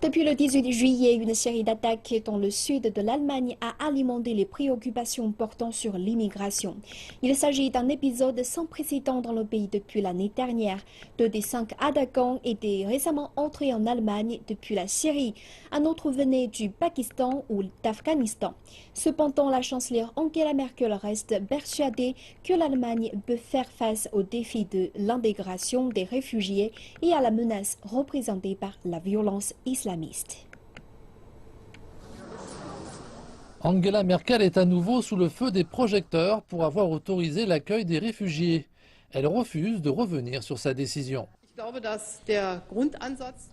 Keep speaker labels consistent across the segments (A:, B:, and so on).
A: Depuis le 18 juillet, une série d'attaques dans le sud de l'Allemagne a alimenté les préoccupations portant sur l'immigration. Il s'agit d'un épisode sans précédent dans le pays depuis l'année dernière. 2 des 5 attaquants étaient récemment entrés en Allemagne depuis la Syrie. Un autre venait du Pakistan ou d'Afghanistan. Cependant, la chancelière Angela Merkel reste persuadée que l'Allemagne peut faire face au défi de l'intégration des réfugiés et à la menace représentée par la violence islamiste.
B: Angela Merkel est à nouveau sous le feu des projecteurs pour avoir autorisé l'accueil des réfugiés. Elle refuse de revenir sur sa décision.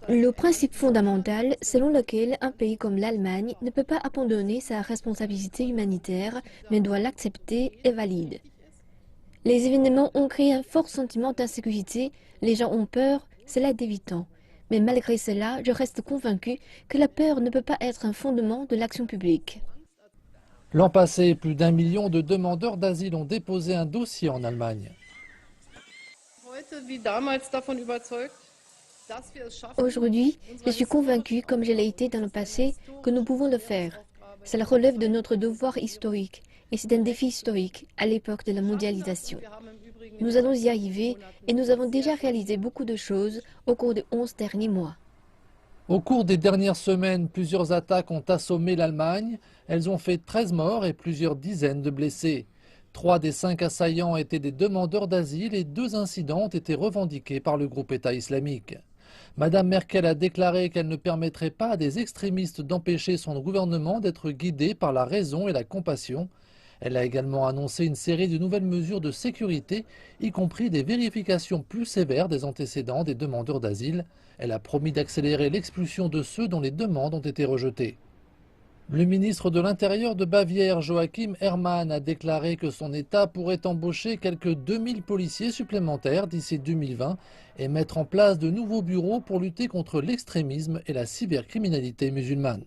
C: Le principe fondamental selon lequel un pays comme l'Allemagne ne peut pas abandonner sa responsabilité humanitaire, mais doit l'accepter, est valide. Les événements ont créé un fort sentiment d'insécurité, les gens ont peur, cela est évident. Mais malgré cela, je reste convaincu que la peur ne peut pas être un fondement de l'action publique.
B: L'an passé, plus d'1 million de demandeurs d'asile ont déposé un dossier en Allemagne.
C: Aujourd'hui, je suis convaincu, comme je l'ai été dans le passé, que nous pouvons le faire. Cela relève de notre devoir historique, et c'est un défi historique à l'époque de la mondialisation. Nous allons y arriver et nous avons déjà réalisé beaucoup de choses au cours des 11 derniers mois.
B: Au cours des dernières semaines, plusieurs attaques ont assommé l'Allemagne. Elles ont fait 13 morts et plusieurs dizaines de blessés. 3 des 5 assaillants étaient des demandeurs d'asile et 2 incidents ont été revendiqués par le groupe État islamique. Madame Merkel a déclaré qu'elle ne permettrait pas à des extrémistes d'empêcher son gouvernement d'être guidé par la raison et la compassion. Elle a également annoncé une série de nouvelles mesures de sécurité, y compris des vérifications plus sévères des antécédents des demandeurs d'asile. Elle a promis d'accélérer l'expulsion de ceux dont les demandes ont été rejetées. Le ministre de l'Intérieur de Bavière, Joachim Herrmann, a déclaré que son État pourrait embaucher quelques 2000 policiers supplémentaires d'ici 2020 et mettre en place de nouveaux bureaux pour lutter contre l'extrémisme et la cybercriminalité musulmane.